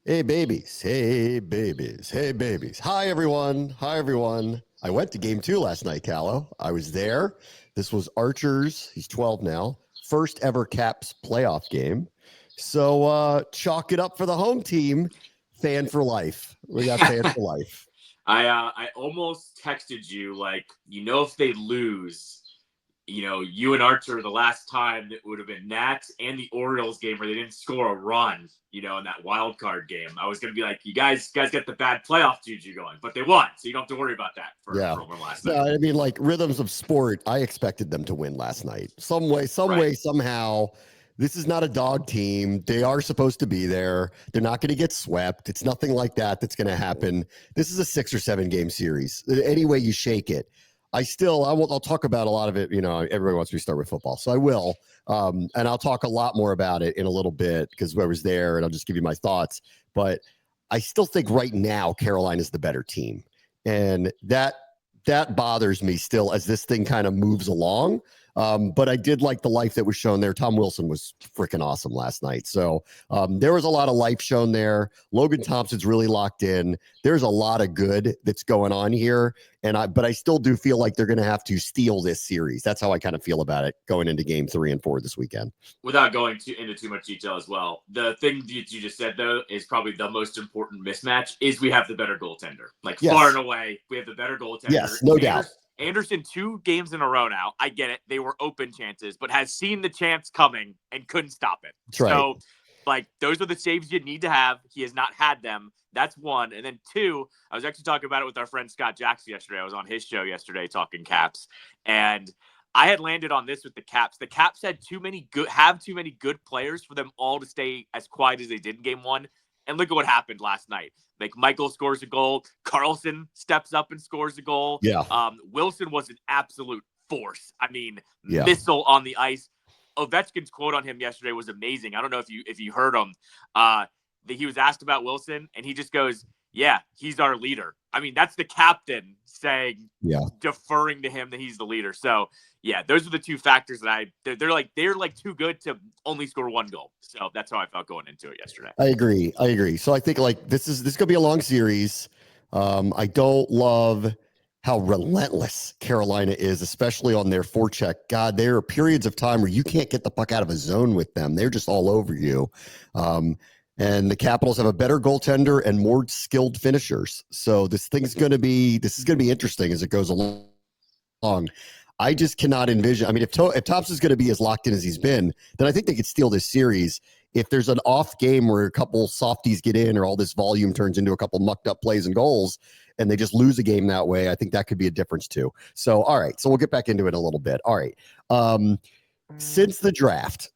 Hey babies, hey babies, hey babies. Hi everyone, hi everyone. I went to game 2 last night, Callow. I was there. This was Archer's, he's 12 now, first ever Caps playoff game. So chalk it up for the home team. Fan for life. We got fan for life. I almost texted you like, if they lose, you and Archer the last time it would have been Nats and the Orioles game where they didn't score a run, in that wild card game. I was gonna be like, you guys got the bad playoff juju going, but they won, so you don't have to worry about that for one last night. No, I mean, like rhythms of sport, I expected them to win last night. Some way, somehow. This is not a dog team. They are supposed to be there. They're not going to get swept. It's nothing like that that's going to happen. This is a 6 or 7 game series. Any way you shake it. I'll talk about a lot of it. Everybody wants me to start with football, so I will. And I'll talk a lot more about it in a little bit because I was there and I'll just give you my thoughts. But I still think right now, Carolina is the better team. And that bothers me still as this thing kind of moves along. But I did like the life that was shown there. Tom Wilson was freaking awesome last night. So there was a lot of life shown there. Logan Thompson's really locked in. There's a lot of good that's going on here. But I still do feel like they're going to have to steal this series. That's how I kind of feel about it going into game 3 and 4 this weekend. Without going into too much detail as well, the thing that you just said, though, is probably the most important mismatch is we have the better goaltender. Like, yes. Far and away, we have the better goaltender. Yes, no doubt. Anderson 2 games in a row now. I get it. They were open chances, but has seen the chance coming and couldn't stop it. That's right. So, those are the saves you need to have. He has not had them. That's one. And then 2, I was actually talking about it with our friend Scott Jackson yesterday. I was on his show yesterday talking Caps. And I had landed on this with the Caps. The Caps had too many good players for them all to stay as quiet as they did in game 1. And look at what happened last night. Like, Michael scores a goal. Carlson steps up and scores a goal. Yeah. Wilson was an absolute force. I mean, missile on the ice. Ovechkin's quote on him yesterday was amazing. I don't know if you heard him. That he was asked about Wilson, and he just goes, "Yeah, he's our leader." I mean, that's the captain saying, deferring to him that he's the leader. So, yeah, those are the 2 factors that they're like too good to only score 1 goal. So that's how I felt going into it yesterday. I agree. So I think this is going to be a long series. I don't love how relentless Carolina is, especially on their forecheck. God, there are periods of time where you can't get the puck out of a zone with them. They're just all over you. And the Capitals have a better goaltender and more skilled finishers. So this is going to be interesting as it goes along. I just cannot envision. I mean, if Thompson's going to be as locked in as he's been, then I think they could steal this series. If there's an off game where a couple softies get in or all this volume turns into a couple mucked up plays and goals and they just lose a game that way, I think that could be a difference too. So, all right. So we'll get back into it a little bit. All right. Since the draft,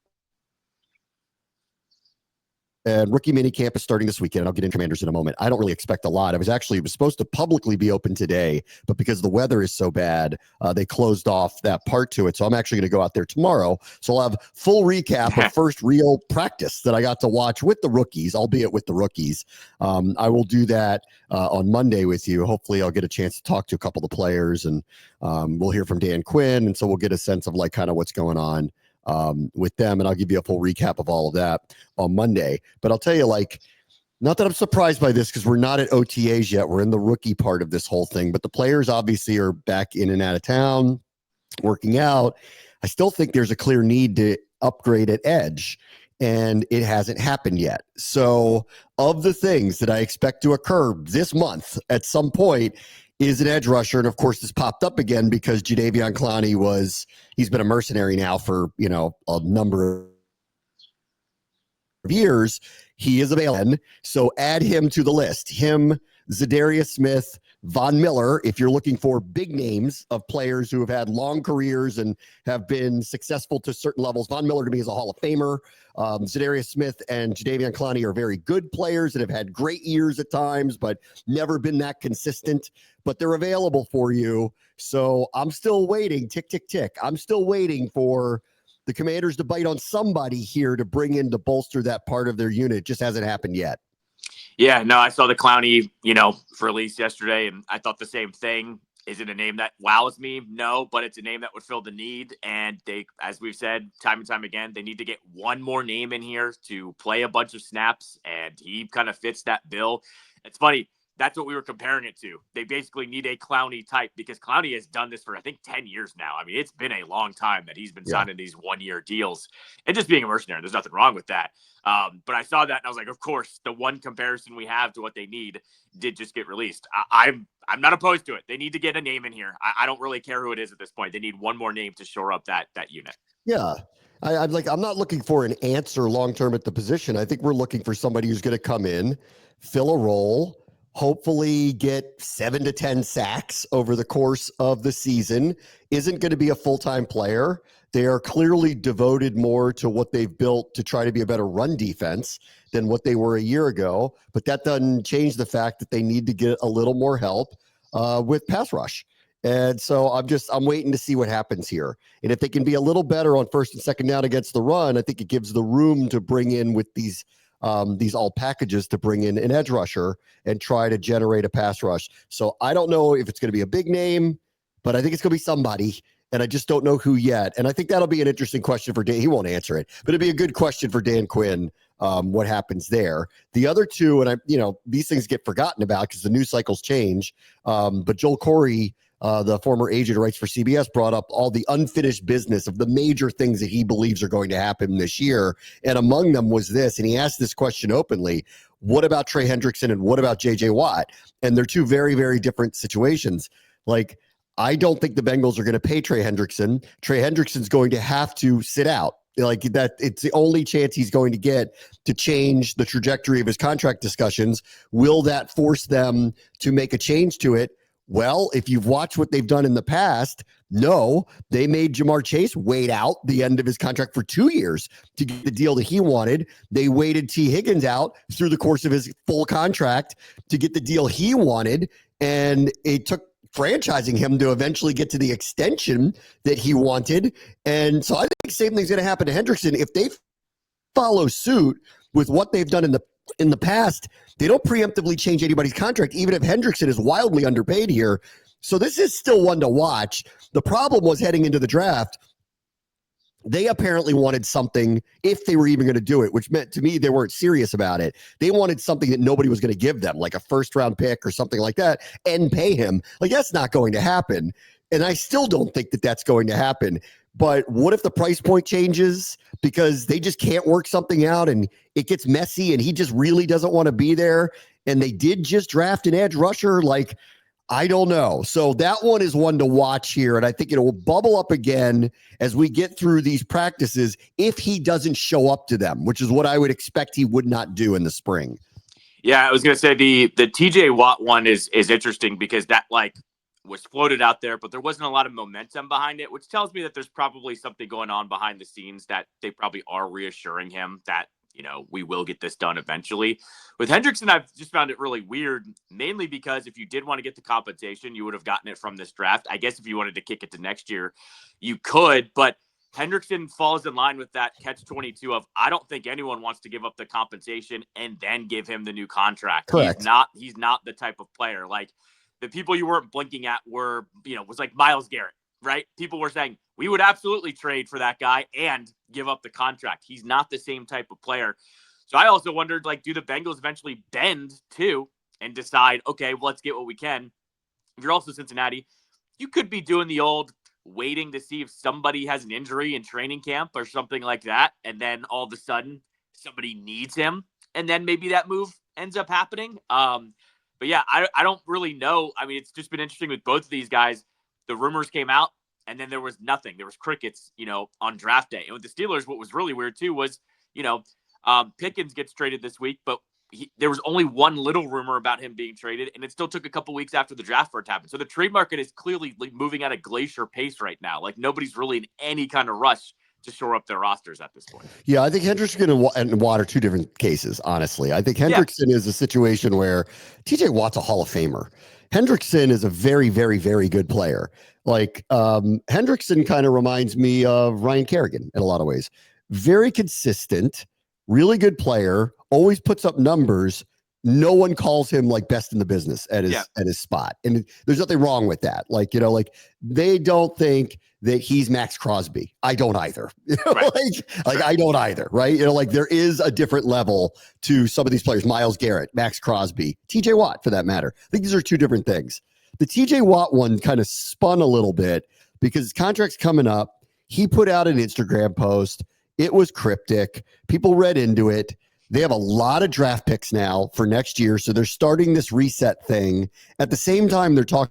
and rookie minicamp is starting this weekend. I'll get into Commanders in a moment. I don't really expect a lot. It was supposed to publicly be open today, but because the weather is so bad, they closed off that part to it. So I'm actually going to go out there tomorrow. So I'll have full recap of first real practice that I got to watch with the rookies, albeit with the rookies. I will do that on Monday with you. Hopefully I'll get a chance to talk to a couple of the players, and we'll hear from Dan Quinn. And so we'll get a sense of kind of what's going on with them, and I'll give you a full recap of all of that on Monday. But I'll tell you, not that I'm surprised by this because we're not at OTAs yet. We're in the rookie part of this whole thing, but the players obviously are back in and out of town, working out. I still think there's a clear need to upgrade at edge, and it hasn't happened yet. So of the things that I expect to occur this month at some point is an edge rusher. And of course, this popped up again because Jadeveon Clowney he's been a mercenary now for, a number of years. He is available. So add him to the list. Him, Zadarius Smith, Von Miller, if you're looking for big names of players who have had long careers and have been successful to certain levels. Von Miller to me is a Hall of Famer. Zadarius Smith and Jadeveon Clowney are very good players that have had great years at times, but never been that consistent. But they're available for you. So I'm still waiting, tick, tick, tick. I'm still waiting for the Commanders to bite on somebody here to bring in to bolster that part of their unit. It just hasn't happened yet. Yeah, no, I saw the Clowney, for release yesterday, and I thought the same thing. Is it a name that wows me? No, but it's a name that would fill the need. And they, as we've said time and time again, they need to get one more name in here to play a bunch of snaps, and he kind of fits that bill. It's funny. That's what we were comparing it to. They basically need a Clowney type because Clowney has done this for, I think, 10 years now. I mean, it's been a long time that he's been signing these one-year deals and just being a mercenary. There's nothing wrong with that. But I saw that and I was like, of course, the one comparison we have to what they need did just get released. I'm not opposed to it. They need to get a name in here. I don't really care who it is at this point. They need one more name to shore up that unit. Yeah. I'm not looking for an answer long-term at the position. I think we're looking for somebody who's going to come in, fill a role, hopefully get 7 to 10 sacks over the course of the season, isn't going to be a full-time player. They are clearly devoted more to what they've built to try to be a better run defense than what they were a year ago. But that doesn't change the fact that they need to get a little more help with pass rush. And so I'm waiting to see what happens here. And if they can be a little better on first and second down against the run, I think it gives the room to bring in with these all packages to bring in an edge rusher and try to generate a pass rush. So I don't know if it's going to be a big name, but I think it's going to be somebody, and I just don't know who yet. And I think that'll be an interesting question for Dan. He won't answer it, but it'd be a good question for Dan Quinn. What happens there? The other two, and these things get forgotten about because the news cycles change. But Joel Corey, the former agent who writes for CBS, brought up all the unfinished business of the major things that he believes are going to happen this year. And among them was this, and he asked this question openly: what about Trey Hendrickson and what about JJ Watt? And they're two very, very different situations. Like, I don't think the Bengals are going to pay Trey Hendrickson. Trey Hendrickson's going to have to sit out. Like that, it's the only chance he's going to get to change the trajectory of his contract discussions. Will that force them to make a change to it? Well, if you've watched what they've done in the past, no, they made Jamar Chase wait out the end of his contract for 2 years to get the deal that he wanted. They waited T. Higgins out through the course of his full contract to get the deal he wanted. And it took franchising him to eventually get to the extension that he wanted. And so I think the same thing's going to happen to Hendrickson. If they follow suit with what they've done in the past, they don't preemptively change anybody's contract, even if Hendrickson is wildly underpaid here. So this is still one to watch. The problem was heading into the draft, they apparently wanted something, if they were even going to do it, which meant to me they weren't serious about it. They wanted something that nobody was going to give them, like a first-round pick or something like that, and pay him. Like, that's not going to happen. And I still don't think that that's going to happen. But what if the price point changes because they just can't work something out and it gets messy and he just really doesn't want to be there? And they did just draft an edge rusher. Like, I don't know. So that one is one to watch here. And I think it will bubble up again as we get through these practices if he doesn't show up to them, which is what I would expect he would not do in the spring. Yeah, I was going to say the TJ Watt one is interesting because that was floated out there, but there wasn't a lot of momentum behind it, which tells me that there's probably something going on behind the scenes that they probably are reassuring him that, we will get this done eventually. With Hendrickson, I've just found it really weird, mainly because if you did want to get the compensation, you would have gotten it from this draft. I guess if you wanted to kick it to next year, you could, but Hendrickson falls in line with that catch-22 of I don't think anyone wants to give up the compensation and then give him the new contract. Correct. He's not the type of player. Like, the people you weren't blinking at were, was like Myles Garrett, right? People were saying, we would absolutely trade for that guy and give up the contract. He's not the same type of player. So I also wondered, do the Bengals eventually bend too and decide, okay, well, let's get what we can? If you're also Cincinnati, you could be doing the old waiting to see if somebody has an injury in training camp or something like that. And then all of a sudden somebody needs him. And then maybe that move ends up happening. But yeah, I don't really know. I mean, it's just been interesting with both of these guys. The rumors came out and then there was nothing. There was crickets, on draft day. And with the Steelers, what was really weird too was, Pickens gets traded this week, but there was only one little rumor about him being traded, and it still took a couple weeks after the draft for it to happen. So the trade market is clearly moving at a glacier pace right now. Like, nobody's really in any kind of rush to shore up their rosters at this point. Yeah, I think Hendrickson and Watt are two different cases, honestly. I think Hendrickson is a situation where TJ Watt's a Hall of Famer. Hendrickson is a very, very, very good player. Like, Hendrickson kind of reminds me of Ryan Kerrigan in a lot of ways. Very consistent, really good player, always puts up numbers, no one calls him like best in the business at his spot. And there's nothing wrong with that. Like, like they don't think that he's Max Crosby. I don't either. Right. like I don't either. Right. Like there is a different level to some of these players. Myles Garrett, Max Crosby, TJ Watt for that matter. I think these are two different things. The TJ Watt one kind of spun a little bit because his contract's coming up. He put out an Instagram post. It was cryptic. People read into it. They have a lot of draft picks now for next year, so they're starting this reset thing. At the same time, they're talking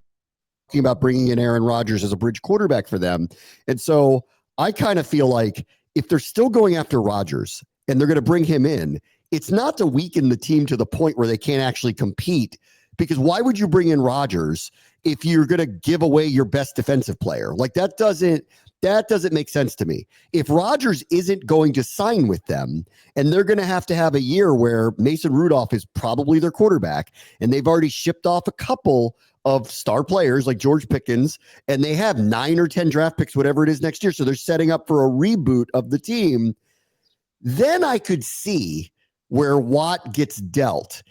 about bringing in Aaron Rodgers as a bridge quarterback for them. And so I kind of feel like if they're still going after Rodgers and they're going to bring him in, it's not to weaken the team to the point where they can't actually compete. Because why would you bring in Rodgers if you're going to give away your best defensive player? Like that doesn't make sense to me. If Rodgers isn't going to sign with them and they're going to have a year where Mason Rudolph is probably their quarterback and they've already shipped off a couple of star players like George Pickens and they have 9 or 10 draft picks, whatever it is next year. So they're setting up for a reboot of the team. Then I could see where Watt gets dealt.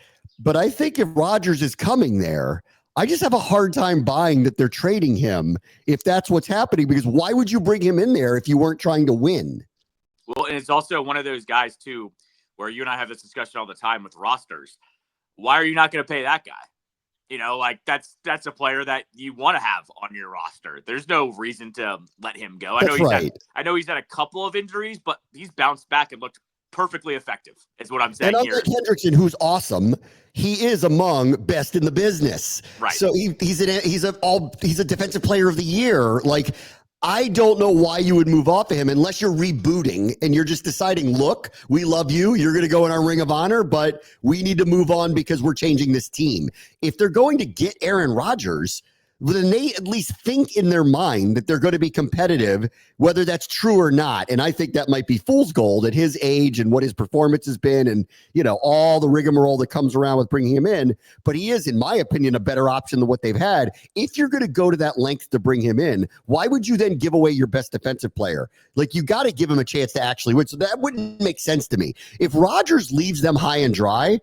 But I think if Rodgers is coming there, I just have a hard time buying that they're trading him if that's what's happening, because why would you bring him in there if you weren't trying to win? Well, and it's also one of those guys, too, where you and I have this discussion all the time with rosters. Why are you not going to pay that guy? Like that's a player that you want to have on your roster. There's no reason to let him go. I know he's had a couple of injuries, but he's bounced back and looked perfectly effective is what I'm saying and here. Unlike Hendrickson, who's awesome, he is among best in the business. Right. So he's a defensive player of the year. Like, I don't know why you would move off of him unless you're rebooting and you're just deciding, look, we love you. You're going to go in our Ring of Honor, but we need to move on because we're changing this team. If they're going to get Aaron Rodgers, then they at least think in their mind that they're going to be competitive, whether that's true or not. And I think that might be fool's gold at his age and what his performance has been and, all the rigmarole that comes around with bringing him in. But he is, in my opinion, a better option than what they've had. If you're going to go to that length to bring him in, why would you then give away your best defensive player? Like, you got to give him a chance to actually win. So that wouldn't make sense to me. If Rodgers leaves them high and dry,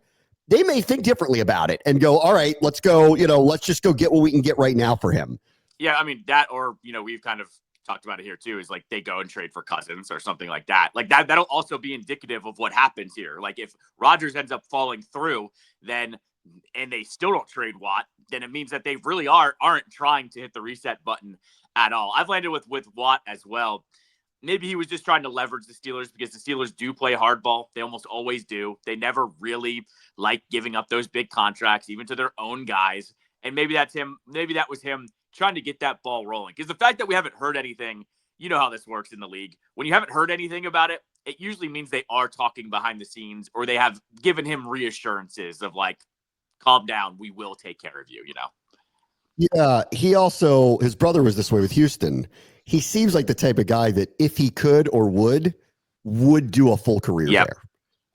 they may think differently about it and go, all right, let's go, let's just go get what we can get right now for him. Yeah, I mean, that or, we've kind of talked about it here too, is like they go and trade for Cousins or something like that. Like that'll also be indicative of what happens here. Like if Rodgers ends up falling through, and they still don't trade Watt, then it means that they really aren't trying to hit the reset button at all. I've landed with Watt as well. Maybe he was just trying to leverage the Steelers because the Steelers do play hardball. They almost always do. They never really like giving up those big contracts, even to their own guys. And maybe that's him. Maybe that was him trying to get that ball rolling. Because the fact that we haven't heard anything, you know how this works in the league. When you haven't heard anything about it, it usually means they are talking behind the scenes or they have given him reassurances of like, calm down, we will take care of you, Yeah, his brother was this way with Houston. He seems like the type of guy that if he could or would do a full career there.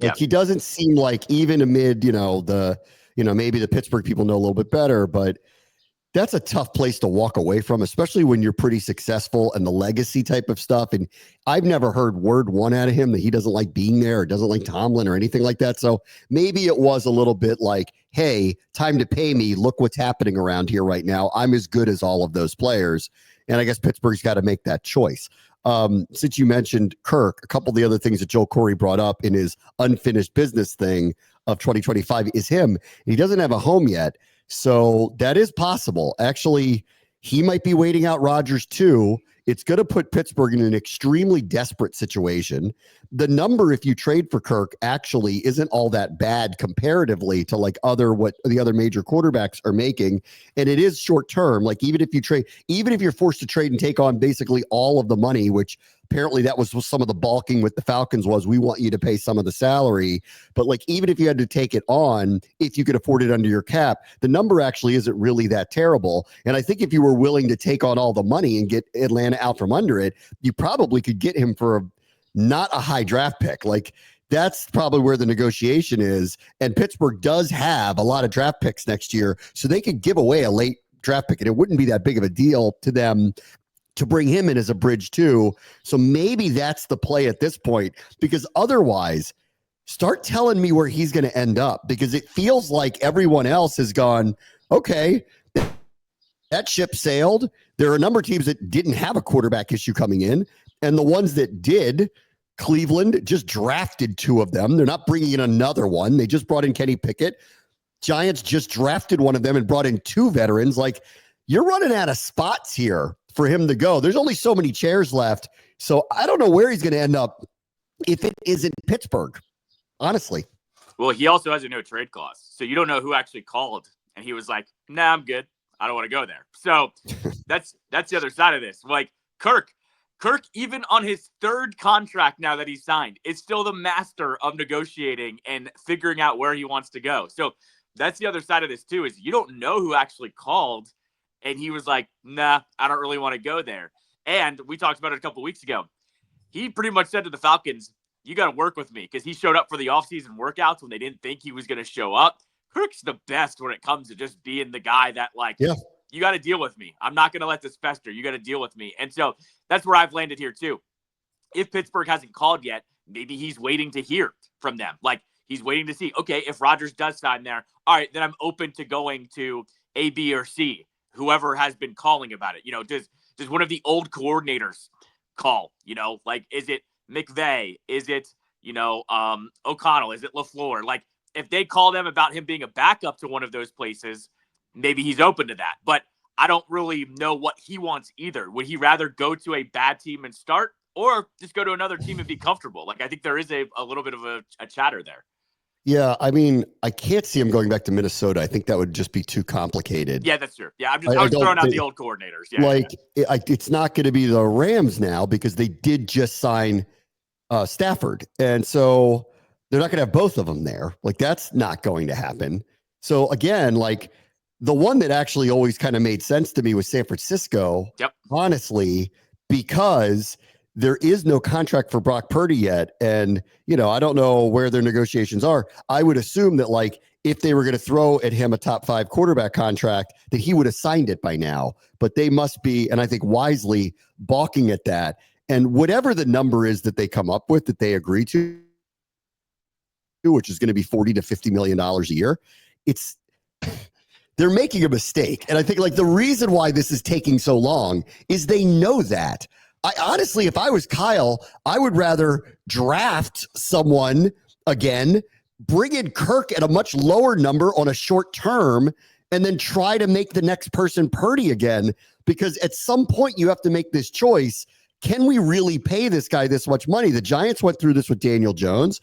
Like he doesn't seem like, even amid, maybe the Pittsburgh people know a little bit better, but that's a tough place to walk away from, especially when you're pretty successful and the legacy type of stuff. And I've never heard word one out of him that he doesn't like being there or doesn't like Tomlin or anything like that. So maybe it was a little bit like, hey, time to pay me. Look what's happening around here right now. I'm as good as all of those players. And I guess Pittsburgh's got to make that choice. Since you mentioned Kirk, a couple of the other things that Joe Corey brought up in his unfinished business thing of 2025 is him. He doesn't have a home yet. So that is possible. Actually, he might be waiting out Rodgers too. It's going to put Pittsburgh in an extremely desperate situation. The number, if you trade for Kirk, actually isn't all that bad comparatively to like what the other major quarterbacks are making. And it is short term. Like even if you're forced to trade and take on basically all of the money, which apparently that was some of the balking with the Falcons was, we want you to pay some of the salary. But like, even if you had to take it on, if you could afford it under your cap, the number actually isn't really that terrible. And I think if you were willing to take on all the money and get Atlanta out from under it, you probably could get him for not a high draft pick. Like that's probably where the negotiation is. And Pittsburgh does have a lot of draft picks next year, so they could give away a late draft pick and it wouldn't be that big of a deal to them to bring him in as a bridge too. So maybe that's the play at this point, because otherwise start telling me where he's going to end up, because it feels like everyone else has gone, okay, that ship sailed. There are a number of teams that didn't have a quarterback issue coming in, and the ones that did, Cleveland just drafted 2 of them. They're not bringing in another one. They just brought in Kenny Pickett. Giants just drafted one of them and brought in 2 veterans. Like, you're running out of spots here for him to go. There's only so many chairs left. So I don't know where he's going to end up if it isn't Pittsburgh, honestly. Well, he also has a no trade clause. So you don't know who actually called. And he was like, nah, I'm good. I don't want to go there. So that's the other side of this. Like, Kirk, even on his 3rd contract now that he signed, is still the master of negotiating and figuring out where he wants to go. So that's the other side of this too, is you don't know who actually called. And he was like, nah, I don't really want to go there. And we talked about it a couple of weeks ago. He pretty much said to the Falcons, you got to work with me, because he showed up for the offseason workouts when they didn't think he was going to show up. Kirk's the best when it comes to just being the guy that, like, you got to deal with me. I'm not going to let this fester. You got to deal with me. And so that's where I've landed here too. If Pittsburgh hasn't called yet, maybe he's waiting to hear from them. Like, he's waiting to see, okay, if Rodgers does sign there, all right, then I'm open to going to A, B, or C, whoever has been calling about it. You know, does one of the old coordinators call? You know, like, is it McVay? Is it, O'Connell? Is it LaFleur? Like, if they call them about him being a backup to one of those places, maybe he's open to that. But I don't really know what he wants either. Would he rather go to a bad team and start, or just go to another team and be comfortable? Like, I think there is a little bit of a chatter there. Yeah, I mean, I can't see him going back to Minnesota. I think that would just be too complicated. Yeah, that's true. Yeah, I was throwing out the old coordinators. Yeah, it's not going to be the Rams now, because they did just sign Stafford. And so they're not going to have both of them there. Like, that's not going to happen. So again, like, the one that actually always kind of made sense to me was San Francisco. Yep. Honestly, because there is no contract for Brock Purdy yet. And, I don't know where their negotiations are. I would assume that, like, if they were going to throw at him a top 5 quarterback contract, that he would have signed it by now. But they must be, and I think wisely, balking at that. And whatever the number is that they come up with, that they agree to, which is going to be $40 to $50 million a year, they're making a mistake. And I think, like, the reason why this is taking so long is they know that. I honestly, if I was Kyle, I would rather draft someone again, bring in Kirk at a much lower number on a short term, and then try to make the next person Purdy again. Because at some point you have to make this choice. Can we really pay this guy this much money? The Giants went through this with Daniel Jones.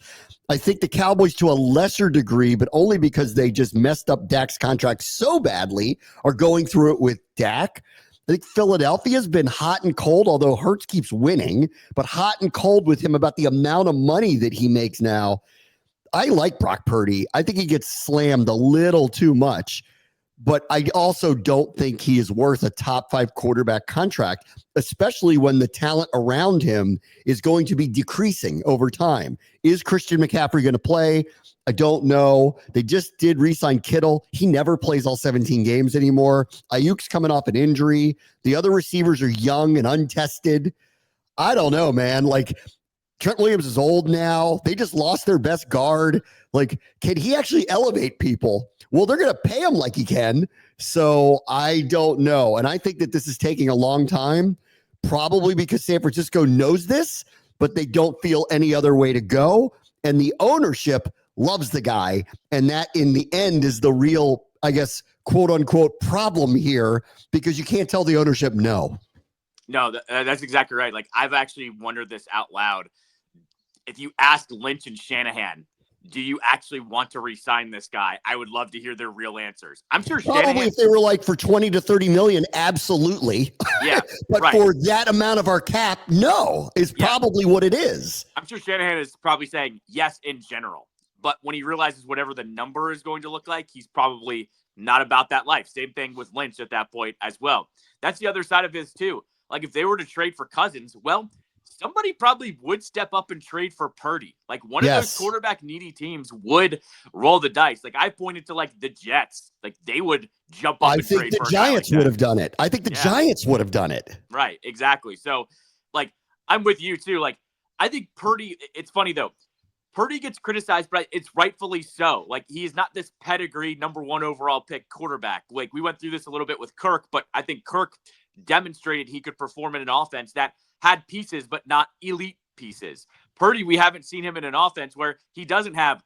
I think the Cowboys, to a lesser degree, but only because they just messed up Dak's contract so badly, are going through it with Dak. I think Philadelphia's been hot and cold, although Hurts keeps winning, but hot and cold with him about the amount of money that he makes now. I like Brock Purdy. I think he gets slammed a little too much, but I also don't think he is worth a top 5 quarterback contract, especially when the talent around him is going to be decreasing over time. Is Christian McCaffrey going to play? I don't know. They just did re-sign Kittle. He never plays all 17 games anymore. Ayuk's coming off an injury. The other receivers are young and untested. I don't know, man. Like, Trent Williams is old now. They just lost their best guard. Like, can he actually elevate people? Well, they're going to pay him like he can. So I don't know. And I think that this is taking a long time, probably because San Francisco knows this, but they don't feel any other way to go. And the ownership loves the guy. And that, in the end, is the real, I guess, quote unquote, problem here, because you can't tell the ownership no. No, that's exactly right. Like, I've actually wondered this out loud. If you asked Lynch and Shanahan, do you actually want to re-sign this guy? I would love to hear their real answers. I'm sure probably if they were like for 20 to 30 million, absolutely. Yeah. But right. For that amount of our cap, no, is probably what it is. I'm sure Shanahan is probably saying yes in general. But when he realizes whatever the number is going to look like, he's probably not about that life. Same thing with Lynch at that point as well. That's the other side of his too. Like, if they were to trade for Cousins, well, somebody probably would step up and trade for Purdy. Like, one of those quarterback needy teams would roll the dice. Like, I pointed to, like, the Jets. Like, they would jump up and trade for I think the Giants would have done it. I think the Giants would have done it. Right, exactly. So, like, I'm with you too. Like, I think Purdy, it's funny though. Purdy gets criticized, but it's rightfully so. Like, he is not this pedigree number 1 overall pick quarterback. Like, we went through this a little bit with Kirk, but I think Kirk demonstrated he could perform in an offense that had pieces, but not elite pieces. Purdy, we haven't seen him in an offense where he doesn't have,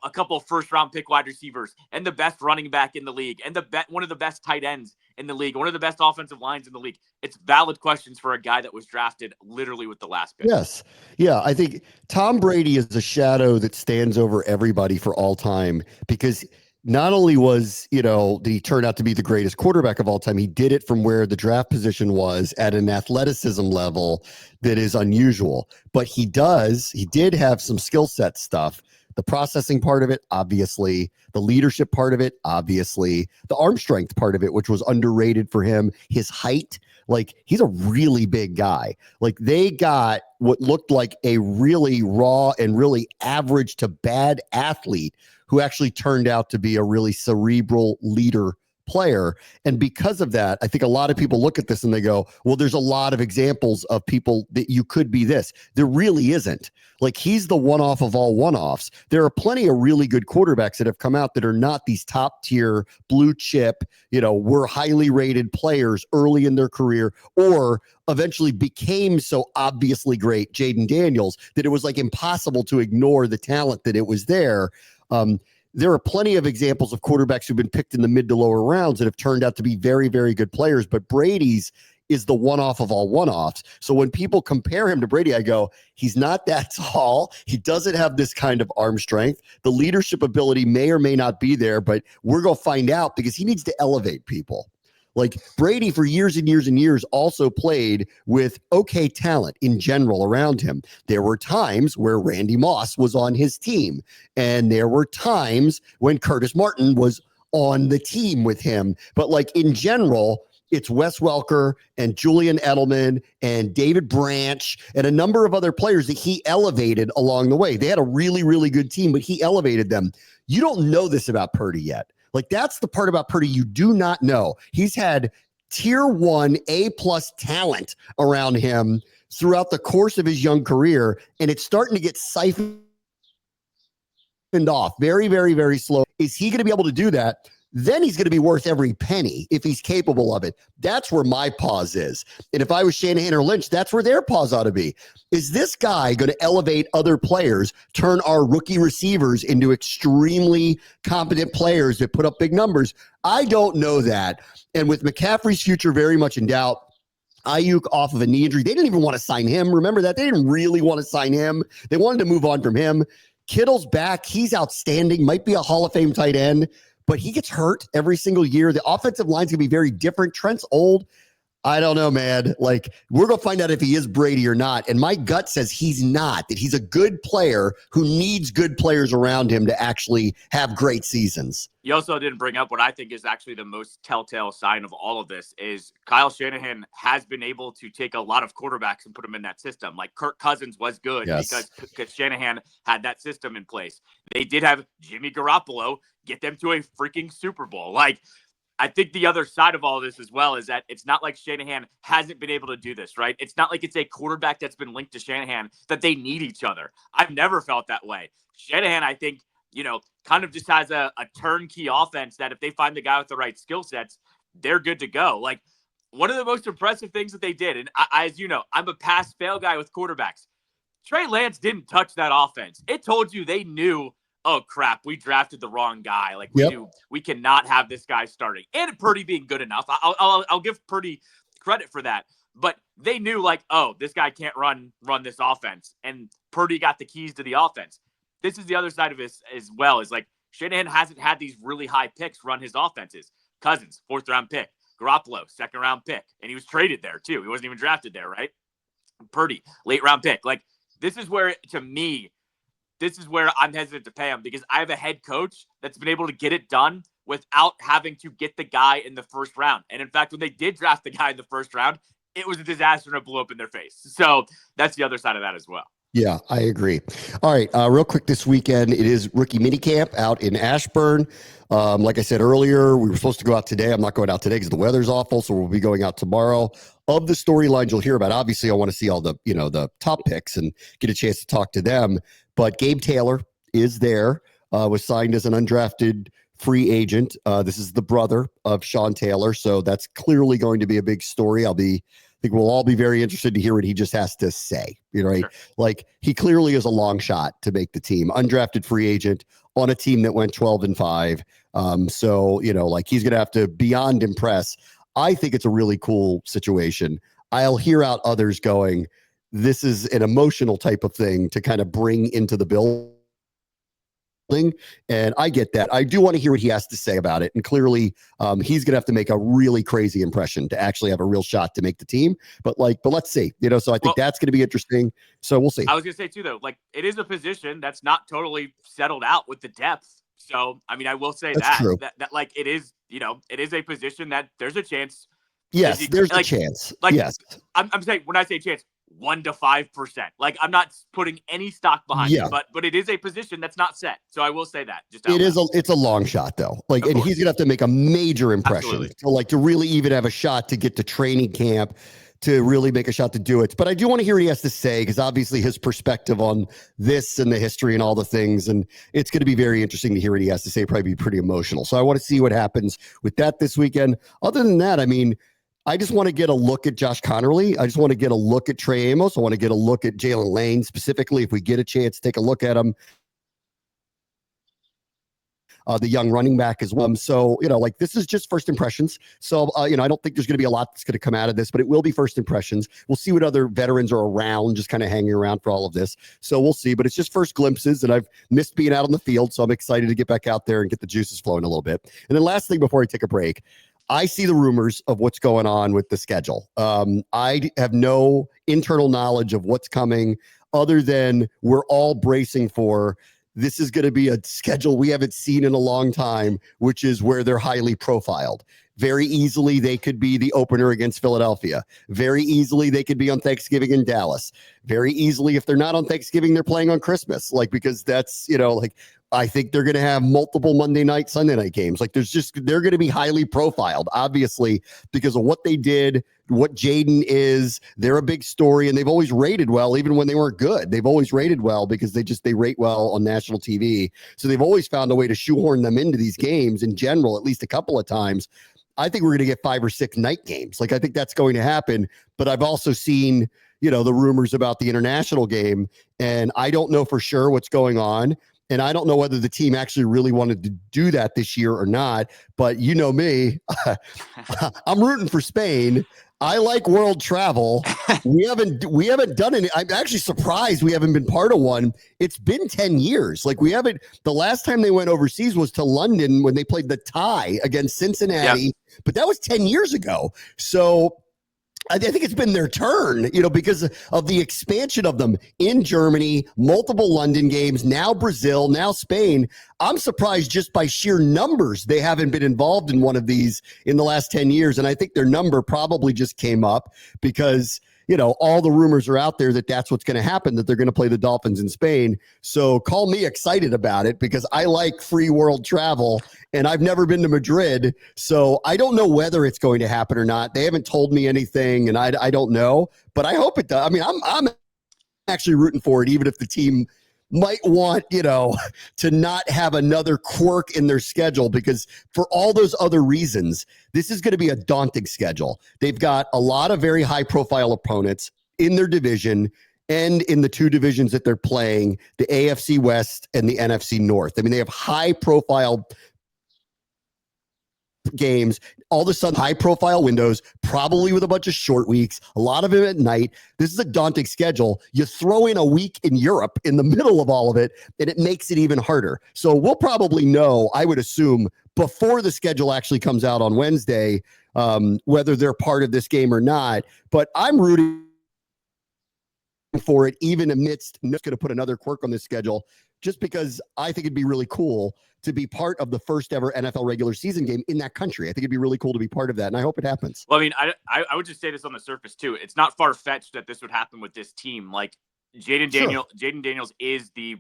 a couple of first-round pick wide receivers and the best running back in the league and one of the best tight ends in the league, one of the best offensive lines in the league. It's valid questions for a guy that was drafted literally with the last pick. Yes. Yeah, I think Tom Brady is a shadow that stands over everybody for all time, because not only did he turn out to be the greatest quarterback of all time, he did it from where the draft position was at an athleticism level that is unusual. But he did have some skill set stuff. The processing part of it, obviously. The leadership part of it, obviously. The arm strength part of it, which was underrated for him. His height, like, he's a really big guy. Like, they got what looked like a really raw and really average to bad athlete who actually turned out to be a really cerebral leader player. And because of that, I think a lot of people look at this and they go, well, there's a lot of examples of people that you could be this. There really isn't. Like, he's the one-off of all one-offs. There are plenty of really good quarterbacks that have come out that are not these top tier blue chip, were highly rated players early in their career, or eventually became so obviously great, Jaden Daniels, that it was like impossible to ignore the talent that it was there. There are plenty of examples of quarterbacks who've been picked in the mid to lower rounds that have turned out to be very, very good players, but Brady's is the one-off of all one-offs. So when people compare him to Brady, I go, he's not that tall. He doesn't have this kind of arm strength. The leadership ability may or may not be there, but we're going to find out, because he needs to elevate people. Like, Brady, for years and years and years, also played with okay talent in general around him. There were times where Randy Moss was on his team, and there were times when Curtis Martin was on the team with him. But, like, in general, it's Wes Welker and Julian Edelman and David Branch and a number of other players that he elevated along the way. They had a really, really good team, but he elevated them. You don't know this about Purdy yet. Like, that's the part about Purdy you do not know. He's had tier 1 A+ talent around him throughout the course of his young career, and it's starting to get siphoned off very, very, very slow. Is he going to be able to do that? Then he's going to be worth every penny if he's capable of it. That's where my pause is. And if I was Shanahan or Lynch, that's where their pause ought to be. Is this guy going to elevate other players, turn our rookie receivers into extremely competent players that put up big numbers? I don't know that. And with McCaffrey's future very much in doubt, Ayuk off of a knee injury, they didn't even want to sign him. Remember that? They didn't really want to sign him. They wanted to move on from him. Kittle's back. He's outstanding. Might be a Hall of Fame tight end, but he gets hurt every single year. The offensive line's going to be very different. Trent's old. I don't know, man. Like, we're going to find out if he is Brady or not. And my gut says he's not, that he's a good player who needs good players around him to actually have great seasons. You also didn't bring up what I think is actually the most telltale sign of all of this is Kyle Shanahan has been able to take a lot of quarterbacks and put them in that system. Like, Kirk Cousins was good because Shanahan had that system in place. They did have Jimmy Garoppolo get them to a freaking Super Bowl. Like, I think the other side of all this as well is that it's not like Shanahan hasn't been able to do this, right? It's not like it's a quarterback that's been linked to Shanahan that they need each other. I've never felt that way. Shanahan, I think, kind of just has a turnkey offense that if they find the guy with the right skill sets, they're good to go. Like, one of the most impressive things that they did, and as you know, I'm a pass-fail guy with quarterbacks. Trey Lance didn't touch that offense. It told you they knew, oh crap, we drafted the wrong guy. Like, we cannot have this guy starting. And Purdy being good enough. I'll give Purdy credit for that. But they knew, like, oh, this guy can't run this offense. And Purdy got the keys to the offense. This is the other side of this as well, is like Shanahan hasn't had these really high picks run his offenses. Cousins, 4th round pick. Garoppolo, 2nd round pick. And he was traded there too. He wasn't even drafted there, right? Purdy, late round pick. Like, this is where, to me, this is where I'm hesitant to pay him, because I have a head coach that's been able to get it done without having to get the guy in the 1st round. And in fact, when they did draft the guy in the 1st round, it was a disaster and it blew up in their face. So that's the other side of that as well. Yeah, I agree. All right, real quick this weekend, it is rookie minicamp out in Ashburn. Like I said earlier, we were supposed to go out today. I'm not going out today because the weather's awful, so we'll be going out tomorrow. Of the storylines you'll hear about, obviously I want to see all the, the top picks and get a chance to talk to them. But Gabe Taylor is there, was signed as an undrafted free agent. This is the brother of Sean Taylor, so that's clearly going to be a big story. I think we'll all be very interested to hear what he just has to say. Right? Sure. Like, he clearly is a long shot to make the team. Undrafted free agent on a team that went 12-5. So, like, he's going to have to beyond impress. I think it's a really cool situation. I'll hear out others going, this is an emotional type of thing to kind of bring into the building. And I get that. I do want to hear what he has to say about it. And clearly, he's going to have to make a really crazy impression to actually have a real shot to make the team. But let's see. So I think that's going to be interesting. So we'll see. I was going to say too, though, like, it is a position that's not totally settled out with the depth. So, I mean, I will say that like, it is, it is a position that there's a chance. Yes, there's a chance. Like, yes, I'm saying, when I say chance, 1 to 5%. Like, I'm not putting any stock behind it, but it is a position that's not set. So I will say that. It's a long shot though. Like, and he's gonna have to make a major impression to really even have a shot to get to training camp, to really make a shot to do it. But I do want to hear what he has to say, because obviously his perspective on this and the history and all the things, and it's going to be very interesting to hear what he has to say. Probably be pretty emotional. So I want to see what happens with that this weekend. Other than that, I mean, I just want to get a look at Josh Connerly. I just want to get a look at Trey Amos. I want to get a look at Jalen Lane specifically, if we get a chance to take a look at him. The young running back as well. So, like, this is just first impressions. So, I don't think there's going to be a lot that's going to come out of this, but it will be first impressions. We'll see what other veterans are around, just kind of hanging around for all of this. So we'll see, but it's just first glimpses, and I've missed being out on the field. So I'm excited to get back out there and get the juices flowing a little bit. And then last thing before I take a break, I see the rumors of what's going on with the schedule. I have no internal knowledge of what's coming, other than we're all bracing for this is going to be a schedule we haven't seen in a long time, which is where they're highly profiled. Very easily, they could be the opener against Philadelphia. Very easily, they could be on Thanksgiving in Dallas. Very easily, if they're not on Thanksgiving, they're playing on Christmas. Like, because that's, I think they're going to have multiple Monday night, Sunday night games. Like, they're going to be highly profiled, obviously, because of what they did, what Jaden is. They're a big story, and they've always rated well, even when they weren't good. They've always rated well because they rate well on national TV. So they've always found a way to shoehorn them into these games in general, at least a couple of times. I think we're going to get 5 or 6 night games. Like, I think that's going to happen. But I've also seen, the rumors about the international game, and I don't know for sure what's going on. And I don't know whether the team actually really wanted to do that this year or not. But you know me, I'm rooting for Spain. I like world travel. We haven't done any. I'm actually surprised we haven't been part of one. It's been 10 years. Like, we haven't. The last time they went overseas was to London when they played the tie against Cincinnati. But that was 10 years ago. So I think it's been their turn, because of the expansion of them in Germany, multiple London games, now Brazil, now Spain. I'm surprised just by sheer numbers they haven't been involved in one of these in the last 10 years. And I think their number probably just came up because, all the rumors are out there that that's what's going to happen, that they're going to play the Dolphins in Spain. So call me excited about it, because I like free world travel, and I've never been to Madrid. So I don't know whether it's going to happen or not. They haven't told me anything, and I don't know, but I hope it does. I mean, I'm actually rooting for it, even if the team might want, to not have another quirk in their schedule, because for all those other reasons, this is going to be a daunting schedule. They've got a lot of very high profile opponents in their division and in the 2 divisions that they're playing, the AFC West and the NFC North. I mean, they have high profile games, all of a sudden high profile windows, probably with a bunch of short weeks, a lot of them at night. This is a daunting schedule. You throw in a week in Europe in the middle of all of it, and it makes it even harder. So we'll probably know, I would assume, before the schedule actually comes out on Wednesday, whether they're part of this game or not. But I'm rooting for it, even amidst not going to put another quirk on this schedule, just because I think it'd be really cool to be part of the first ever NFL regular season game in that country. I think it'd be really cool to be part of that, and I hope it happens. Well, I mean, I would just say this on the surface too. It's not far-fetched that this would happen with this team. Like, Jaden Daniels is the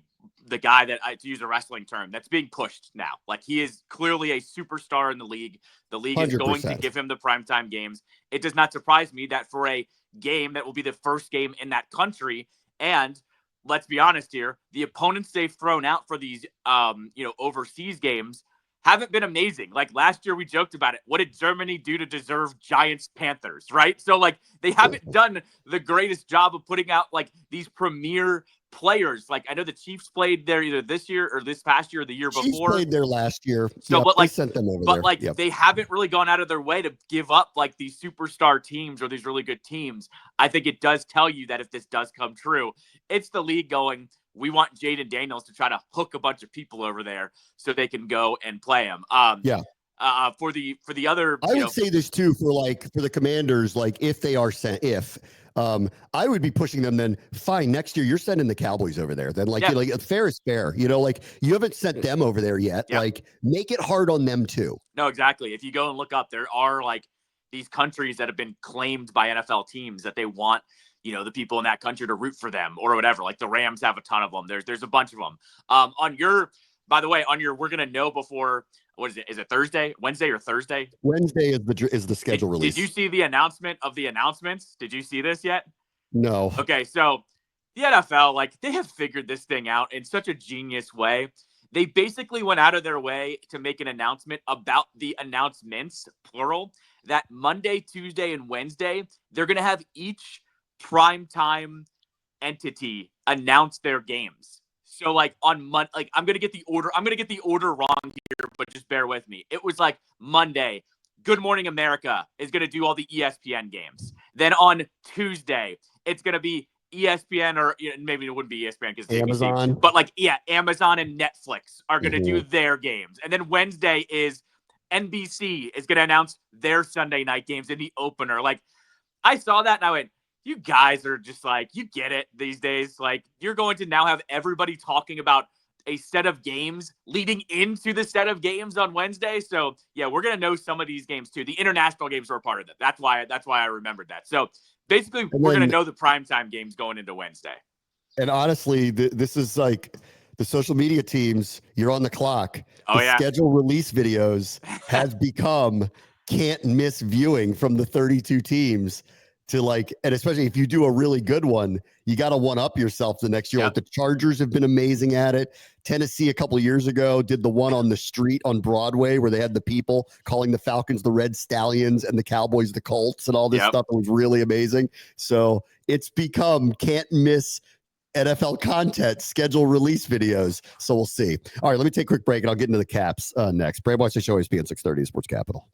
guy that, to use a wrestling term, that's being pushed now. Like, he is clearly a superstar in the league. The league 100%. Is going to give him the primetime games. It does not surprise me that for a game that will be the first game in that country, and let's be honest here, the opponents they've thrown out for these, overseas games haven't been amazing. Like last year, we joked about it. What did Germany do to deserve Giants Panthers, right? So like they haven't done the greatest job of putting out like these premier players. Like I know the Chiefs played there either this year or this past year or the year Chiefs before. played there last year. So, yep, but like, they sent them over but there. like Yep. they haven't really gone out of their way to give up like these superstar teams or these really good teams. I think it does tell you that if this does come true, it's the league going, we want Jaden Daniels to try to hook a bunch of people over there so they can go and play him. For the other, I would say this too for the Commanders, like if they are sent, I would be pushing them. Then fine, next year you're sending the Cowboys over there. Then fair is fair. Like you haven't sent them over there yet. Yeah. Like make it hard on them too. No, exactly. If you go and look up, there are like these countries that have been claimed by NFL teams that they want, the people in that country to root for them or whatever. Like the Rams have a ton of them. There's a bunch of them. By the way, we're going to know before, what is it? Is it Thursday, Wednesday or Thursday? Wednesday is the schedule release. Did you see the announcement of the announcements? Did you see this yet? No. Okay. So the NFL, like they have figured this thing out in such a genius way. They basically went out of their way to make an announcement about the announcements, plural, that Monday, Tuesday, and Wednesday, they're going to have each primetime entity announce their games. So like on Monday, like I'm going to get the order wrong here, but just bear with me. It was like Monday, Good Morning America is going to do all the ESPN games. Then on Tuesday, it's going to be ESPN or maybe it wouldn't be ESPN because Amazon. ABC, but Amazon and Netflix are going to do their games. And then Wednesday is NBC is going to announce their Sunday night games in the opener. Like I saw that and I went, you guys are just like, you get it these days. Like you're going to now have everybody talking about a set of games leading into the set of games on Wednesday. So yeah, we're going to know some of these games too. The international games were a part of that. That's why I remembered that. So basically we're going to know the primetime games going into Wednesday. And honestly, this is like the social media teams, you're on the clock. Schedule release videos has become can't miss viewing from the 32 teams to and especially if you do a really good one, you got to one up yourself the next year. Yep. Like the Chargers have been amazing at it. Tennessee a couple of years ago did the one on the street on Broadway where they had the people calling the Falcons the Red Stallions and the Cowboys the Colts and all this stuff. It was really amazing. So it's become can't miss NFL content, schedule release videos. So we'll see. All right, let me take a quick break and I'll get into the Caps next. Brad Watch the Show, ESPN 630 Sports Capital.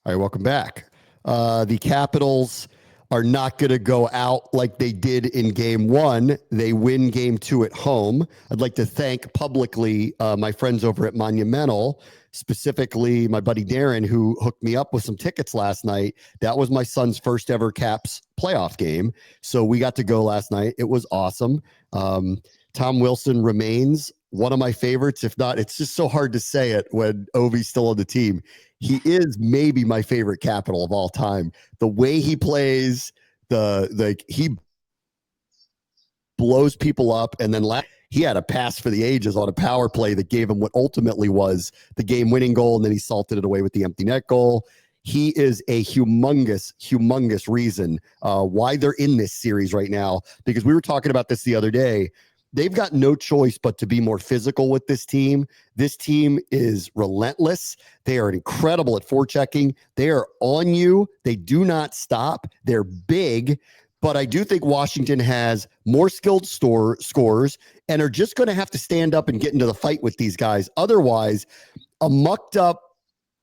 All right, welcome back. The Capitals are not going to go out like they did in game one. They win game two at home. I'd like to thank publicly my friends over at Monumental, specifically my buddy Darren, who hooked me up with some tickets last night. That was my son's first ever Caps playoff game. So we got to go last night. It was awesome. Tom Wilson remains one of my favorites. If not, it's just so hard to say it when Ovi's still on the team. He is maybe my favorite Capital of all time. The way he plays, he blows people up, and then he had a pass for the ages on a power play that gave him what ultimately was the game-winning goal, and then he salted it away with the empty net goal. He is a humongous reason why they're in this series right now, because we were talking about this the other day. They've got no choice but to be more physical with this team. This team is relentless. They are incredible at forechecking. They are on you. They do not stop. They're big. But I do think Washington has more skilled scorers and are just going to have to stand up and get into the fight with these guys. Otherwise, a mucked up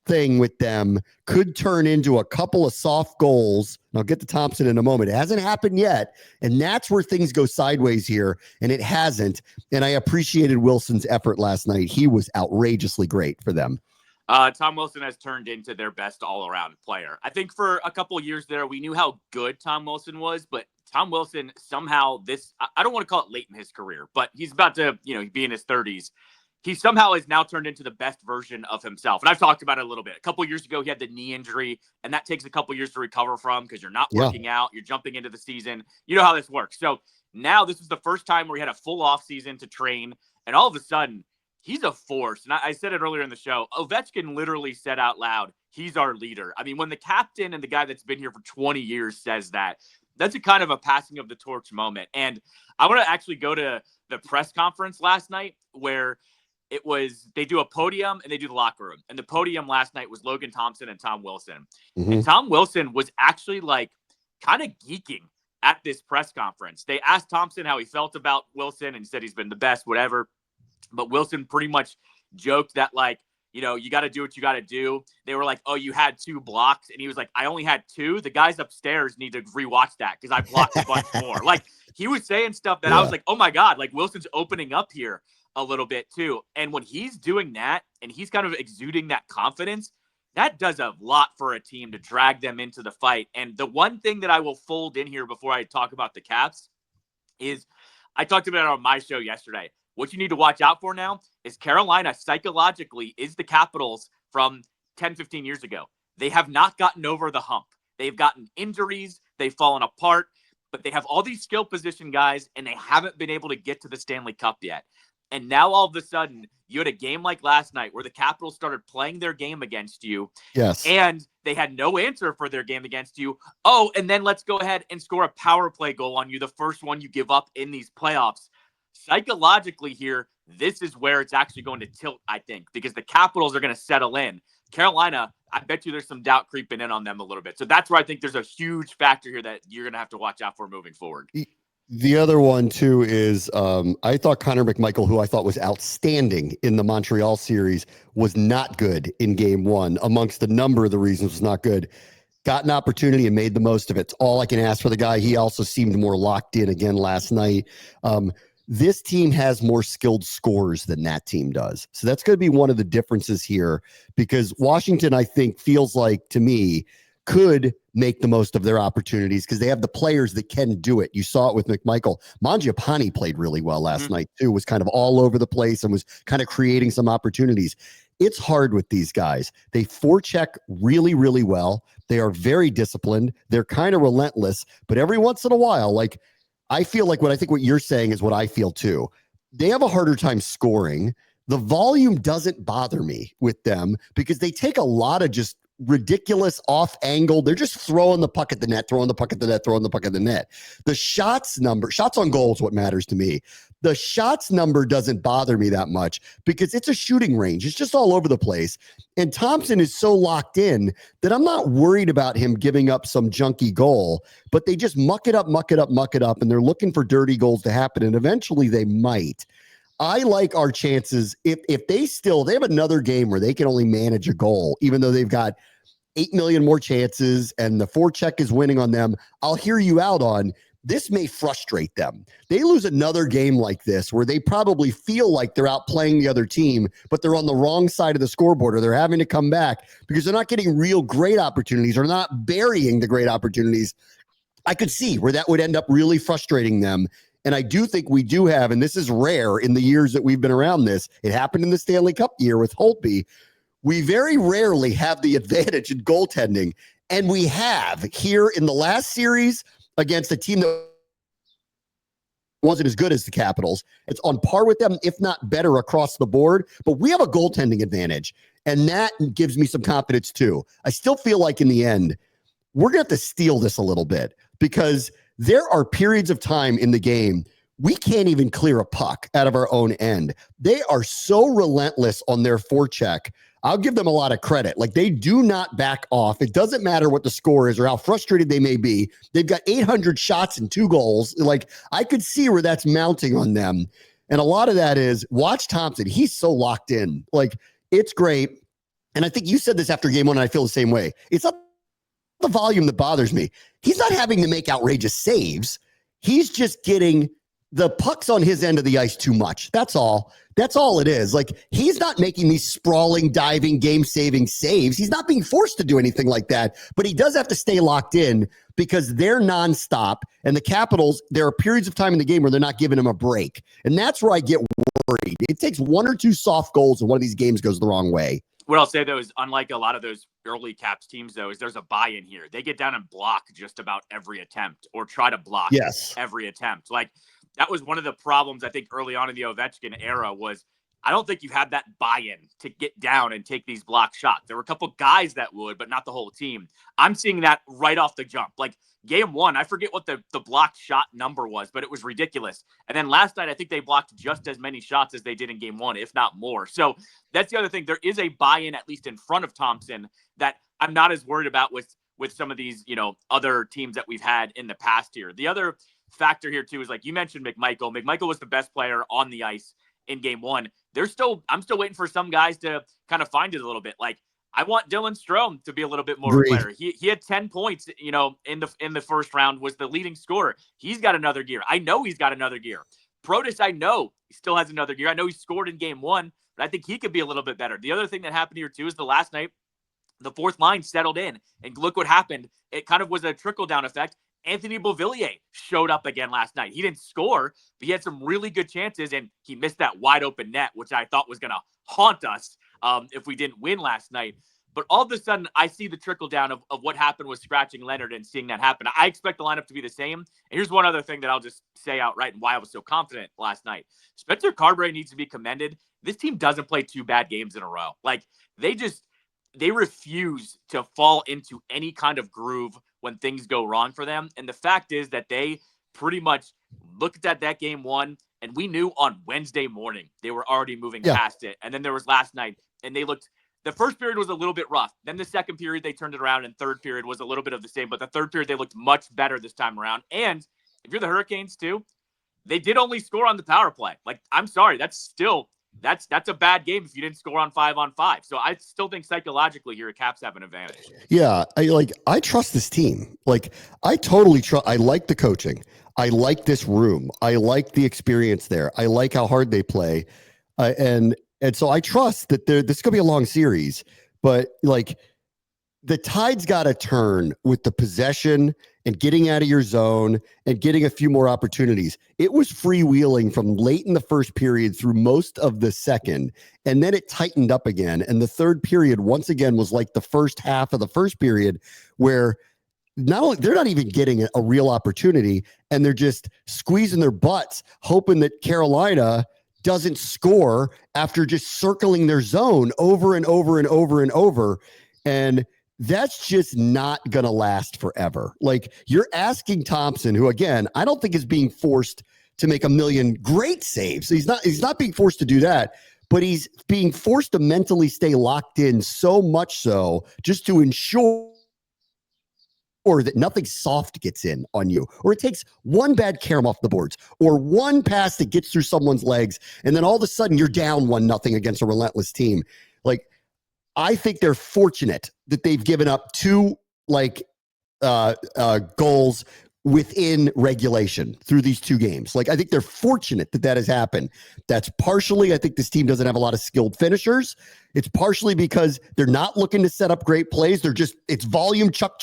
thing with them could turn into a couple of soft goals. And I'll get to Thompson in a moment. It hasn't happened yet. And that's where things go sideways here. And it hasn't. And I appreciated Wilson's effort last night. He was outrageously great for them. Tom Wilson has turned into their best all-around player. I think for a couple of years there, we knew how good Tom Wilson was, but Tom Wilson somehow I don't want to call it late in his career, but he's about to, be in his 30s. He somehow has now turned into the best version of himself. And I've talked about it a little bit. A couple of years ago, he had the knee injury, and that takes a couple of years to recover from because you're not working out. You're jumping into the season. You know how this works. So now this is the first time where he had a full offseason to train, and all of a sudden, he's a force. And I said it earlier in the show. Ovechkin literally said out loud, he's our leader. I mean, when the captain and the guy that's been here for 20 years says that, that's a kind of a passing of the torch moment. And I want to actually go to the press conference last night where they do a podium and they do the locker room. And the podium last night was Logan Thompson and Tom Wilson. Mm-hmm. And Tom Wilson was actually like kind of geeking at this press conference. They asked Thompson how he felt about Wilson and he said he's been the best, whatever. But Wilson pretty much joked that, like, you know, you got to do what you got to do. They were like, oh, you had 2 blocks. And he was like, I only had 2. The guys upstairs need to rewatch that because I blocked a bunch more. Like, he was saying stuff that I was like, oh, my God, like Wilson's opening up here a little bit too. And when he's doing that and he's kind of exuding that confidence, that does a lot for a team to drag them into the fight. And the one thing that I will fold in here before I talk about the Caps is I talked about it on my show yesterday. What you need to watch out for now is Carolina psychologically is the Capitals from 10, 15 years ago. They have not gotten over the hump. They've gotten injuries. They've fallen apart, but they have all these skill position guys and they haven't been able to get to the Stanley Cup yet. And now all of a sudden you had a game like last night where the Capitals started playing their game against you. Yes. And they had no answer for their game against you. Oh, and then let's go ahead and score a power play goal on you. The first one you give up in these playoffs. Psychologically here, this is where it's actually going to tilt, I think, because the Capitals are going to settle in. Carolina, I bet you there's some doubt creeping in on them a little bit. So that's where I think there's a huge factor here that you're going to have to watch out for moving forward. The other one, too, is I thought Connor McMichael, who I thought was outstanding in the Montreal series, was not good in game 1. Amongst a number of the reasons was not good. Got an opportunity and made the most of it. It's all I can ask for the guy. He also seemed more locked in again last night. This team has more skilled scorers than that team does. So that's going to be one of the differences here because Washington, I think, feels like, to me, could make the most of their opportunities because they have the players that can do it. You saw it with McMichael. Mangiapane played really well last night, too, was kind of all over the place and was kind of creating some opportunities. It's hard with these guys. They forecheck really, really well. They are very disciplined. They're kind of relentless, but every once in a while, like, I feel like what you're saying is what I feel too. They have a harder time scoring. The volume doesn't bother me with them because they take a lot of just ridiculous off angle. They're just throwing the puck at the net, throwing the puck at the net, throwing the puck at the net. The shots on goal is what matters to me. The shots number doesn't bother me that much because it's a shooting range. It's just all over the place. And Thompson is so locked in that I'm not worried about him giving up some junky goal, but they just muck it up, and they're looking for dirty goals to happen. And eventually they might. I like our chances if they have another game where they can only manage a goal, even though they've got 8 million more chances and the forecheck is winning on them. I'll hear you out on this may frustrate them. They lose another game like this where they probably feel like they're outplaying the other team, but they're on the wrong side of the scoreboard or they're having to come back because they're not getting real great opportunities or not burying the great opportunities. I could see where that would end up really frustrating them. And I do think we do have, and this is rare in the years that we've been around this. It happened in the Stanley Cup year with Holtby. We very rarely have the advantage in goaltending. And we have here in the last series against a team that wasn't as good as the Capitals. It's on par with them, if not better across the board. But we have a goaltending advantage. And that gives me some confidence too. I still feel like in the end, we're going to have to steal this a little bit because there are periods of time in the game we can't even clear a puck out of our own end. They are so relentless on their forecheck. I'll give them a lot of credit. Like, they do not back off. It doesn't matter what the score is or how frustrated they may be. They've got 800 shots and 2 goals. Like, I could see where that's mounting on them. And a lot of that is watch Thompson. He's so locked in. Like, it's great. And I think you said this after game 1, and I feel the same way. It's not the volume that bothers me. He's not having to make outrageous saves. He's just getting the pucks on his end of the ice too much. That's all. That's all it is. Like, he's not making these sprawling, diving, game-saving saves. He's not being forced to do anything like that, but he does have to stay locked in because they're nonstop. And the Capitals, there are periods of time in the game where they're not giving him a break. And that's where I get worried. It takes 1 or 2 soft goals and one of these games goes the wrong way. What I'll say, though, is unlike a lot of those early Caps teams, though, is there's a buy-in here. They get down and block just about every attempt or try to block every attempt. Like, that was one of the problems, I think, early on in the Ovechkin era was I don't think you have that buy-in to get down and take these block shots. There were a couple guys that would, but not the whole team. I'm seeing that right off the jump. Like game one, I forget what the blocked shot number was, but it was ridiculous. And then last night, I think they blocked just as many shots as they did in game one, if not more. So that's the other thing. There is a buy-in, at least in front of Thompson, that I'm not as worried about with some of these, other teams that we've had in the past here. The other factor here too is, like you mentioned, McMichael. McMichael was the best player on the ice in game one. I'm still waiting for some guys to kind of find it a little bit. Like I want Dylan Strome to be a little bit more of a player. He had 10 points, in the first round, was the leading scorer. He's got another gear. I know he's got another gear. Protas, I know he still has another gear. I know he scored in game one, but I think he could be a little bit better. The other thing that happened here too is the last night, the fourth line settled in, and look what happened. It kind of was a trickle-down effect. Anthony Beauvillier showed up again last night. He didn't score, but he had some really good chances, and he missed that wide-open net, which I thought was going to haunt us if we didn't win last night. But all of a sudden, I see the trickle-down of what happened with scratching Leonard and seeing that happen. I expect the lineup to be the same. And here's one other thing that I'll just say outright and why I was so confident last night. Spencer Carberry needs to be commended. This team doesn't play 2 bad games in a row. Like, they refuse to fall into any kind of groove when things go wrong for them. And the fact is that they pretty much looked at that game one, and we knew on Wednesday morning they were already moving past it. And then there was last night, and the first period was a little bit rough. Then the second period, they turned it around, and third period was a little bit of the same. But the third period, they looked much better this time around. And if you're the Hurricanes too, they did only score on the power play. Like, I'm sorry, that's a bad game if you didn't score on 5-on-5. So I still think psychologically here, Caps have an advantage. Yeah, I trust this team. Like, I totally trust. I like the coaching. I like this room. I like the experience there. I like how hard they play, and so I trust that this could be a long series. But like, the tide's got to turn with the possession and getting out of your zone and getting a few more opportunities. It was freewheeling from late in the first period through most of the second, and then it tightened up again. And the third period, once again, was like the first half of the first period, where they're not even getting a real opportunity, and they're just squeezing their butts, hoping that Carolina doesn't score after just circling their zone over and over and over and over. And that's just not going to last forever. Like, you're asking Thompson, who, again, I don't think is being forced to make a million great saves. He's not being forced to do that, but he's being forced to mentally stay locked in, so much so just to ensure that nothing soft gets in on you, or it takes one bad carom off the boards, or one pass that gets through someone's legs, and then all of a sudden you're down 1-0 against a relentless team. Like, I think they're fortunate that they've given up 2 goals within regulation through these 2 games. Like, I think they're fortunate that has happened. That's partially, I think this team doesn't have a lot of skilled finishers. It's partially because they're not looking to set up great plays. It's volume, chuck,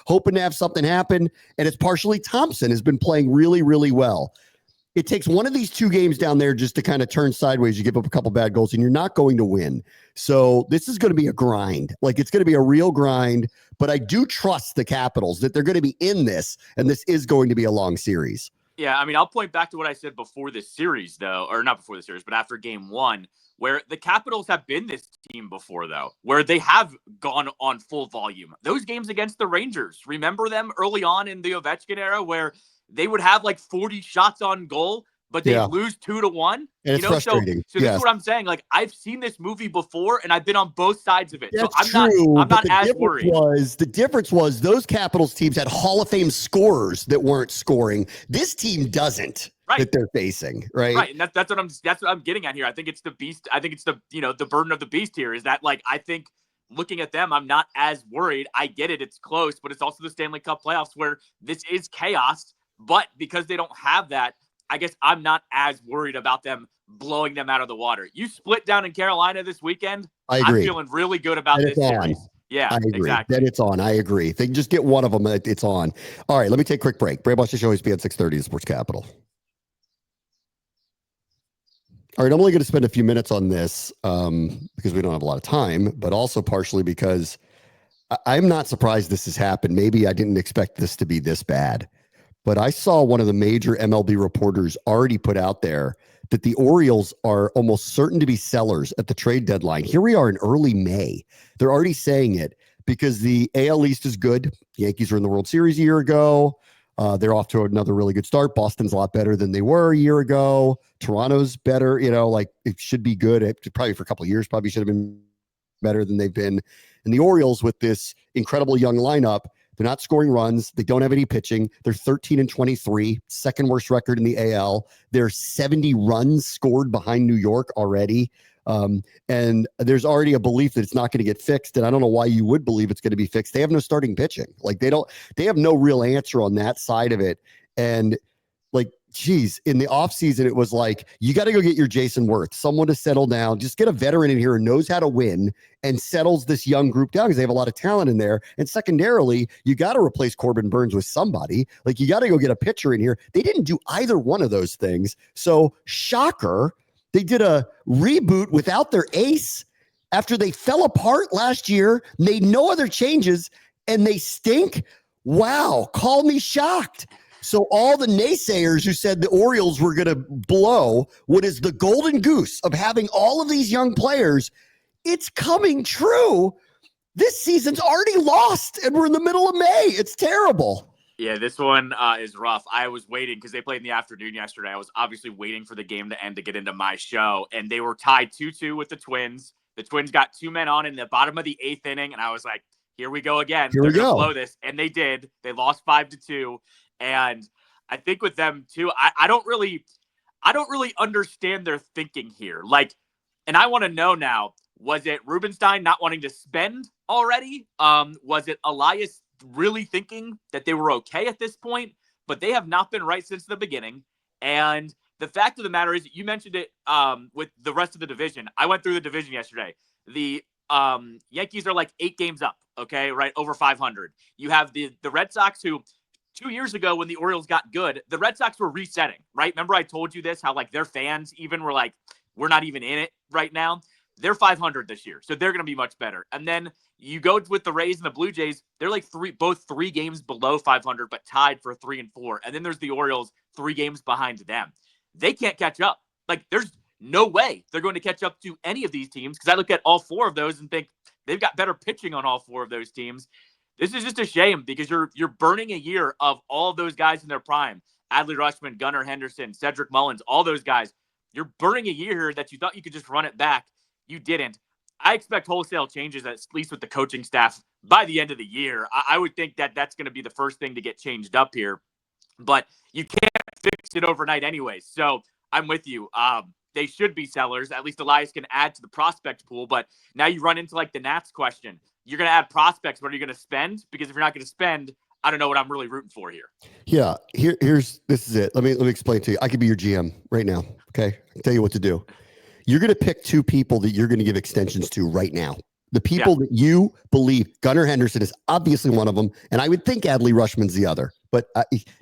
hoping to have something happen. And it's partially Thompson has been playing really, really well. It takes one of these 2 games down there just to kind of turn sideways. You give up a couple bad goals and you're not going to win. So this is going to be a grind. Like, it's going to be a real grind, but I do trust the Capitals that they're going to be in this, and this is going to be a long series. Yeah, I mean, I'll point back to what I said before this series, though, or not before the series, but after game one, where the Capitals have been this team before, though, where they have gone on full volume. Those games against the Rangers, remember them early on in the Ovechkin era, where they would have like 40 shots on goal, but they lose 2-1. And it's frustrating. So this is what I'm saying. Like, I've seen this movie before, and I've been on both sides of it. That's so I'm not as worried. The difference was those Capitals teams had Hall of Fame scorers that weren't scoring. This team doesn't. Right. That they're facing, right? Right, and that's what I'm getting at here. I think it's the beast. I think it's the burden of the beast here is that, like, I think looking at them, I'm not as worried. I get it, it's close, but it's also the Stanley Cup playoffs where this is chaos. But because they don't have that, I guess I'm not as worried about them blowing them out of the water. You split down in Carolina this weekend. I agree. I'm feeling really good about this series. Yeah, I agree. Exactly. Then it's on. I agree. If they can just get one of them, it's on. All right, let me take a quick break. Brave Watch the Show is be at 6:30 at Sports Capital. All right, I'm only going to spend a few minutes on this because we don't have a lot of time, but also partially because I'm not surprised this has happened. Maybe I didn't expect this to be this bad. But I saw one of the major MLB reporters already put out there that the Orioles are almost certain to be sellers at the trade deadline. Here we are in early May. They're already saying it because the AL East is good. The Yankees were in the World Series a year ago. They're off to another really good start. Boston's a lot better than they were a year ago. Toronto's better, like it should be good. Probably for a couple of years, probably should have been better than they've been. And the Orioles with this incredible young lineup, they're not scoring runs. They don't have any pitching. They're 13-23, second worst record in the AL. They're 70 runs scored behind New York already. And there's already a belief that it's not going to get fixed. And I don't know why you would believe it's going to be fixed. They have no starting pitching. Like they have no real answer on that side of it. And geez, in the offseason, it was like, you got to go get your Jason Worth, someone to settle down. Just get a veteran in here who knows how to win and settles this young group down because they have a lot of talent in there. And secondarily, you got to replace Corbin Burns with somebody. You got to go get a pitcher in here. They didn't do either one of those things. So, shocker, they did a reboot without their ace after they fell apart last year, made no other changes, and they stink. Wow, call me shocked. So all the naysayers who said the Orioles were going to blow what is the golden goose of having all of these young players, it's coming true. This season's already lost, and we're in the middle of May. It's terrible. Yeah, this one is rough. I was waiting because they played in the afternoon yesterday. I was obviously waiting for the game to end to get into my show, and they were tied 2-2 with the Twins. The Twins got 2 men on in the bottom of the 8th inning, and I was like, here we go again. They're going to blow this, and they did. They lost 5-2. And I think with them too, I don't really understand their thinking here. And I want to know now, was it Rubenstein not wanting to spend already? Was it Elias really thinking that they were okay at this point? But they have not been right since the beginning. And the fact of the matter is, you mentioned it with the rest of the division. I went through the division yesterday. The Yankees are 8 games up, okay, right, over 500. You have the Red Sox who, 2 years ago when the Orioles got good, the Red Sox were resetting, right? Remember I told you this, how their fans even were we're not even in it right now. They're 500 this year, so they're going to be much better. And then you go with the Rays and the Blue Jays, they're both 3 games below 500, but tied for 3 and 4. And then there's the Orioles 3 games behind them. They can't catch up. There's no way they're going to catch up to any of these teams because I look at all 4 of those and think they've got better pitching on all 4 of those teams. This is just a shame because you're burning a year of all of those guys in their prime. Adley Rutschman, Gunnar Henderson, Cedric Mullins, all those guys. You're burning a year that you thought you could just run it back. You didn't. I expect wholesale changes, at least with the coaching staff, by the end of the year. I would think that that's going to be the first thing to get changed up here. But you can't fix it overnight anyways. So I'm with you. They should be sellers. At least Elias can add to the prospect pool. But now you run into the Nats question. You're going to add prospects. What are you going to spend? Because if you're not going to spend, I don't know what I'm really rooting for here. Yeah, this is it. Let me explain to you. I could be your GM right now. Okay, I can tell you what to do. You're going to pick 2 people that you're going to give extensions to right now. The people that you believe. Gunnar Henderson is obviously one of them, and I would think Adley Rutschman's the other. But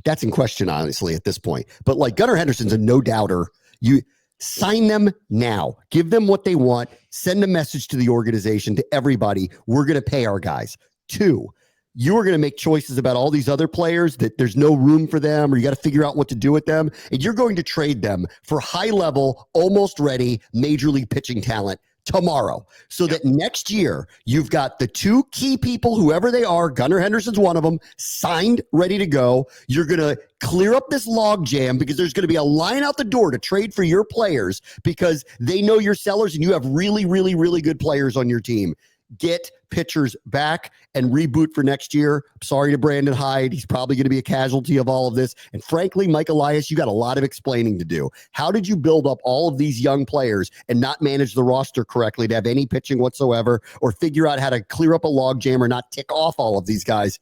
that's in question, honestly, at this point. But Gunnar Henderson's a no doubter. You sign them now. Give them what they want. Send a message to the organization, to everybody. We're going to pay our guys. 2, you are going to make choices about all these other players that there's no room for them or you got to figure out what to do with them. And you're going to trade them for high-level, almost ready, major league pitching talent tomorrow. So that next year, you've got the 2 key people, whoever they are, Gunnar Henderson's one of them, signed, ready to go. You're going to clear up this log jam because there's going to be a line out the door to trade for your players because they know you're sellers and you have really, really, really good players on your team. Get pitchers back and reboot for next year. Sorry to Brandon Hyde. He's probably going to be a casualty of all of this. And frankly, Mike Elias, you got a lot of explaining to do. How did you build up all of these young players and not manage the roster correctly to have any pitching whatsoever or figure out how to clear up a logjam or not tick off all of these guys?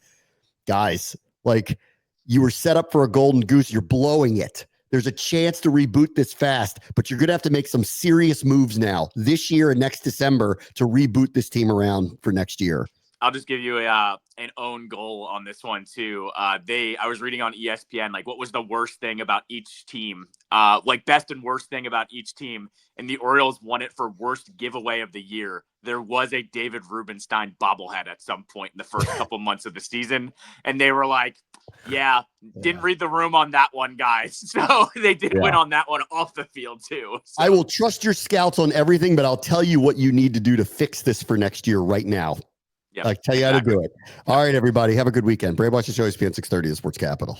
Guys, you were set up for a golden goose. You're blowing it. There's a chance to reboot this fast, but you're going to have to make some serious moves now this year and next December to reboot this team around for next year. I'll just give you an own goal on this one too. I was reading on ESPN like what was the worst thing about each team, like best and worst thing about each team, and the Orioles won it for worst giveaway of the year. There was a David Rubenstein bobblehead at some point in the first couple months of the season, and they were like, "Yeah, didn't read the room on that one, guys." So they did win on that one off the field too. So. I will trust your scouts on everything, but I'll tell you what you need to do to fix this for next year right now. Yep, I'll tell you how to do it. All right, everybody. Have a good weekend. Brave Watch the Show, ESPN 630, the Sports Capital.